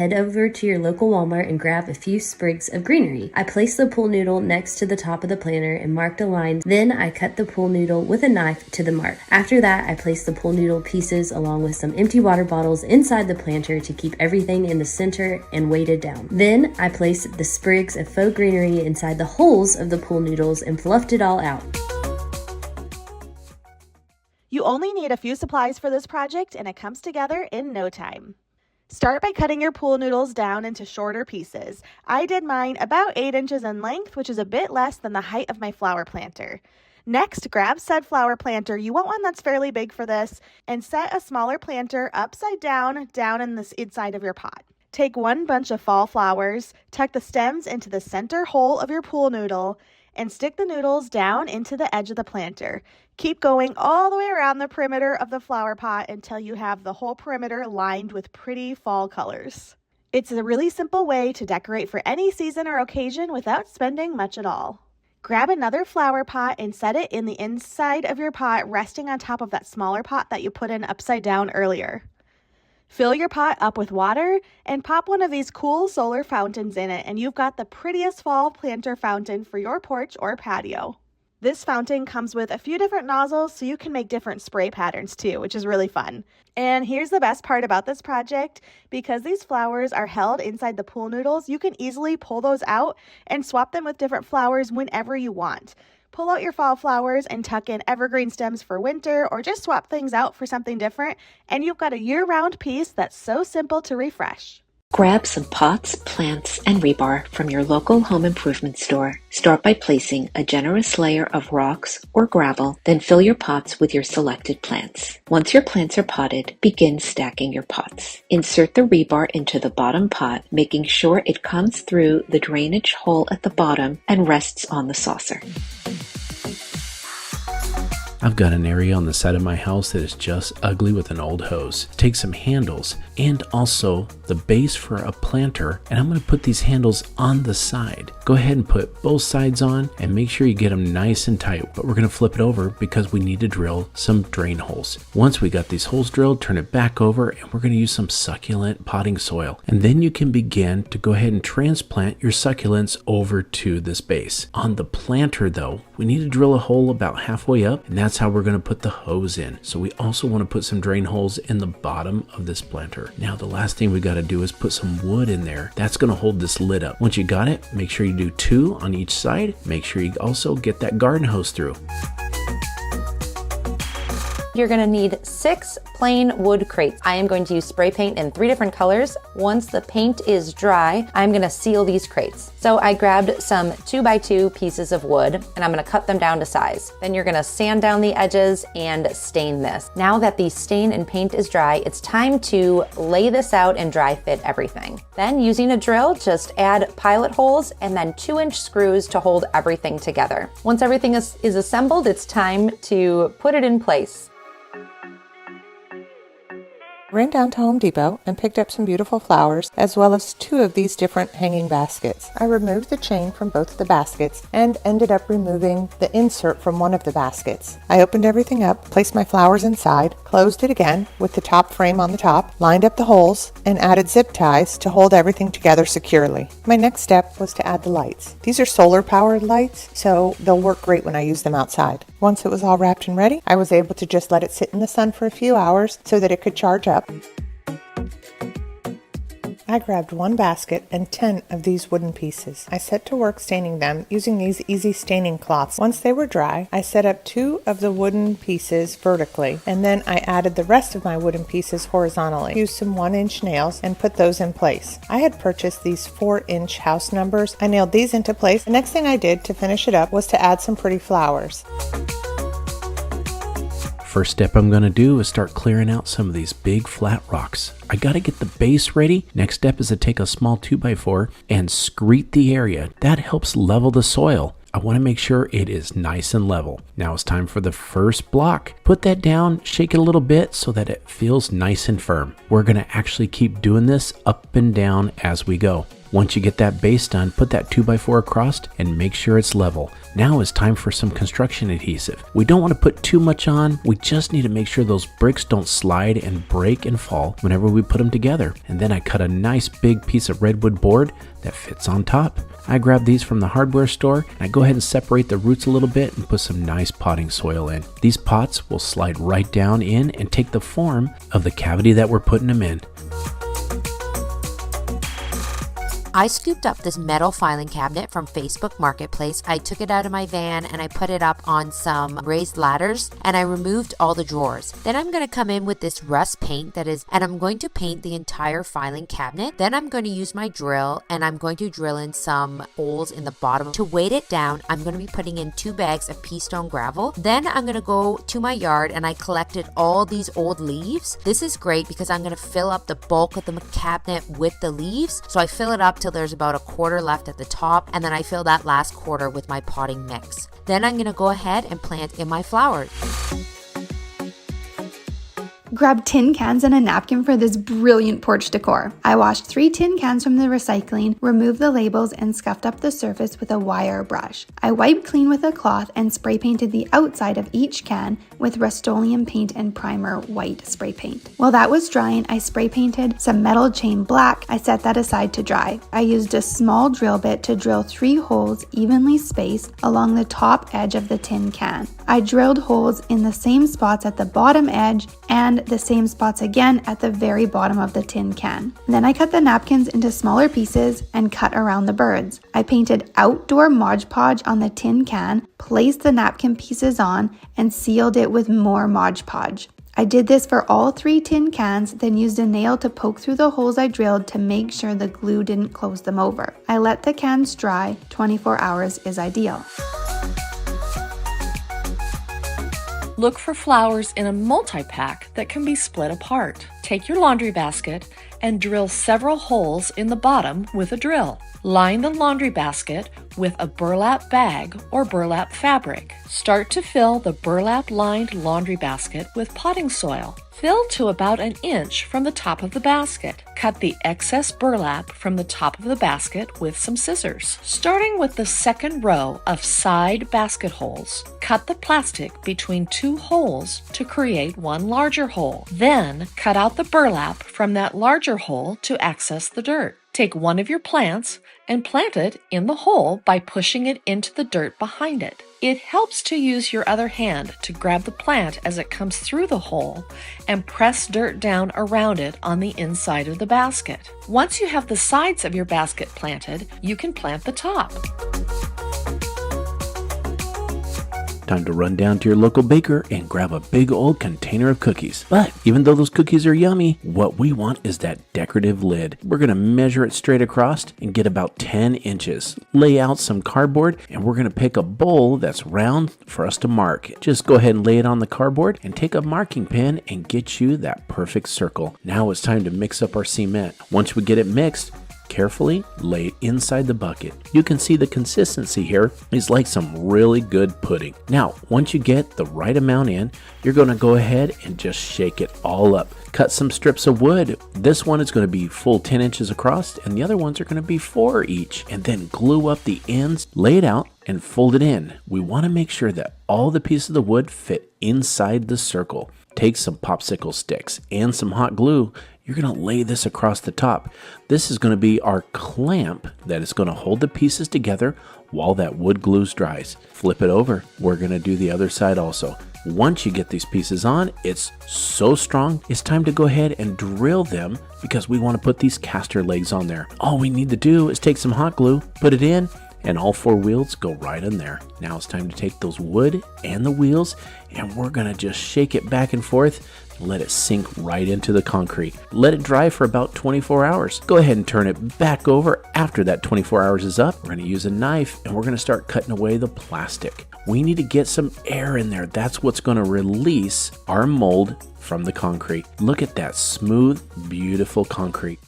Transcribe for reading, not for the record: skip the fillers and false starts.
head over to your local Walmart and grab a few sprigs of greenery. I place the pool noodle next to the top of the planter and marked a line. Then I cut the pool noodle with a knife to the mark. After that, I place the pool noodle pieces along with some empty water bottles inside the planter to keep everything in the center and weighted down. Then I placed the sprigs of faux greenery inside the holes of the pool noodles and fluffed it all out. You only need a few supplies for this project and it comes together in no time. Start by cutting your pool noodles down into shorter pieces. I did mine about 8 inches in length, which is a bit less than the height of my flower planter. Next, grab said flower planter, you want one that's fairly big for this, and set a smaller planter upside down in the inside of your pot. Take one bunch of fall flowers, tuck the stems into the center hole of your pool noodle, and stick the noodles down into the edge of the planter. Keep going all the way around the perimeter of the flower pot until you have the whole perimeter lined with pretty fall colors. It's a really simple way to decorate for any season or occasion without spending much at all. Grab another flower pot and set it in the inside of your pot, resting on top of that smaller pot that you put in upside down earlier. Fill your pot up with water and pop one of these cool solar fountains in it, and you've got the prettiest fall planter fountain for your porch or patio. This fountain comes with a few different nozzles so you can make different spray patterns too, which is really fun. And here's the best part about this project, because these flowers are held inside the pool noodles, you can easily pull those out and swap them with different flowers whenever you want. Pull out your fall flowers and tuck in evergreen stems for winter, or just swap things out for something different, and you've got a year-round piece that's so simple to refresh. Grab some pots, plants, and rebar from your local home improvement store. Start by placing a generous layer of rocks or gravel, then fill your pots with your selected plants. Once your plants are potted, begin stacking your pots. Insert the rebar into the bottom pot, making sure it comes through the drainage hole at the bottom and rests on the saucer. I've got an area on the side of my house that is just ugly with an old hose. Take some handles and also the base for a planter, and I'm going to put these handles on the side. Go ahead and put both sides on and make sure you get them nice and tight, but we're going to flip it over because we need to drill some drain holes. Once we got these holes drilled, turn it back over and we're going to use some succulent potting soil, and then you can begin to go ahead and transplant your succulents over to this base. On the planter though, we need to drill a hole about halfway up, and that's how we're going to put the hose in. So we also want to put some drain holes in the bottom of this planter. Now the last thing we got to do is put some wood in there. That's going to hold this lid up. Once you got it, make sure you do 2 on each side. Make sure you also get that garden hose through. You're going to need 6 plain wood crates. I am going to use spray paint in 3 different colors. Once the paint is dry, I'm going to seal these crates. So I grabbed some 2x2 pieces of wood and I'm going to cut them down to size. Then you're going to sand down the edges and stain this. Now that the stain and paint is dry, it's time to lay this out and dry fit everything. Then using a drill, just add pilot holes and then 2-inch screws to hold everything together. Once everything is assembled, it's time to put it in place. Ran down to Home Depot and picked up some beautiful flowers as well as 2 of these different hanging baskets. I removed the chain from both of the baskets and ended up removing the insert from one of the baskets. I opened everything up, placed my flowers inside, closed it again with the top frame on the top, lined up the holes, and added zip ties to hold everything together securely. My next step was to add the lights. These are solar powered lights, so they'll work great when I use them outside. Once it was all wrapped and ready, I was able to just let it sit in the sun for a few hours so that it could charge up. I grabbed 1 basket and 10 of these wooden pieces. I set to work staining them using these easy staining cloths. Once they were dry, I set up 2 of the wooden pieces vertically, and then I added the rest of my wooden pieces horizontally. Used some 1-inch nails and put those in place. I had purchased these 4-inch house numbers. I nailed these into place. The next thing I did to finish it up was to add some pretty flowers. First step I'm going to do is start clearing out some of these big flat rocks. I got to get the base ready. Next step is to take a small 2x4 and screed the area. That helps level the soil. I want to make sure it is nice and level. Now it's time for the first block. Put that down, shake it a little bit so that it feels nice and firm. We're going to actually keep doing this up and down as we go. Once you get that base done, put that 2x4 across and make sure it's level. Now it's time for some construction adhesive. We don't want to put too much on. We just need to make sure those bricks don't slide and break and fall whenever we put them together. And then I cut a nice big piece of redwood board that fits on top. I grab these from the hardware store and I go ahead and separate the roots a little bit and put some nice potting soil in. These pots will slide right down in and take the form of the cavity that we're putting them in. I scooped up this metal filing cabinet from Facebook Marketplace. I took it out of my van and I put it up on some raised ladders and I removed all the drawers. Then I'm going to come in with this rust paint and I'm going to paint the entire filing cabinet. Then I'm going to use my drill and I'm going to drill in some holes in the bottom. To weight it down, I'm going to be putting in 2 bags of pea stone gravel. Then I'm going to go to my yard and I collected all these old leaves. This is great because I'm going to fill up the bulk of the cabinet with the leaves. So I fill it up till there's about a quarter left at the top, and then I fill that last quarter with my potting mix. Then I'm going to go ahead and plant in my flowers. Grab tin cans and a napkin for this brilliant porch decor. I washed 3 tin cans from the recycling, removed the labels, and scuffed up the surface with a wire brush. I wiped clean with a cloth and spray painted the outside of each can with Rust-Oleum paint and primer white spray paint. While that was drying, I spray painted some metal chain black. I set that aside to dry. I used a small drill bit to drill 3 holes evenly spaced along the top edge of the tin can. I drilled holes in the same spots at the bottom edge and the same spots again at the very bottom of the tin can. Then I cut the napkins into smaller pieces and cut around the birds. I painted outdoor Mod Podge on the tin can, placed the napkin pieces on, and sealed it with more Mod Podge. I did this for all 3 tin cans, then used a nail to poke through the holes I drilled to make sure the glue didn't close them over. I let the cans dry. 24 hours is ideal. Look for flowers in a multi-pack that can be split apart. Take your laundry basket and drill several holes in the bottom with a drill. Line the laundry basket with a burlap bag or burlap fabric. Start to fill the burlap-lined laundry basket with potting soil. Fill to about 1 inch from the top of the basket. Cut the excess burlap from the top of the basket with some scissors. Starting with the second row of side basket holes, cut the plastic between 2 holes to create 1 larger hole. Then cut out the burlap from that larger hole to access the dirt. Take one of your plants and plant it in the hole by pushing it into the dirt behind it. It helps to use your other hand to grab the plant as it comes through the hole and press dirt down around it on the inside of the basket. Once you have the sides of your basket planted, you can plant the top. Time to run down to your local baker and grab a big old container of cookies. But even though those cookies are yummy, what we want is that decorative lid. We're going to measure it straight across and get about 10 inches. Lay out some cardboard and we're going to pick a bowl that's round for us to mark. Just go ahead and lay it on the cardboard and take a marking pen and get you that perfect circle. Now it's time to mix up our cement. Once we get it mixed, carefully lay it inside the bucket. You can see the consistency here is like some really good pudding. Now, once you get the right amount in, you're going to go ahead and just shake it all up. Cut some strips of wood. This one is going to be full 10 inches across and the other ones are going to be 4 each. And then glue up the ends, lay it out and fold it in. We want to make sure that all the pieces of the wood fit inside the circle. Take some popsicle sticks and some hot glue. You're going to lay this across the top. This is going to be our clamp that is going to hold the pieces together while that wood glue dries. Flip it over. We're going to do the other side also. Once you get these pieces on, it's so strong, it's time to go ahead and drill them because we want to put these caster legs on there. All we need to do is take some hot glue, put it in, and all 4 wheels go right in there. Now it's time to take those wood and the wheels and we're going to just shake it back and forth. Let it sink right into the concrete. Let it dry for about 24 hours. Go ahead and turn it back over after that 24 hours is up. We're going to use a knife and we're going to start cutting away the plastic. We need to get some air in there. That's what's going to release our mold from the concrete. Look at that smooth, beautiful concrete.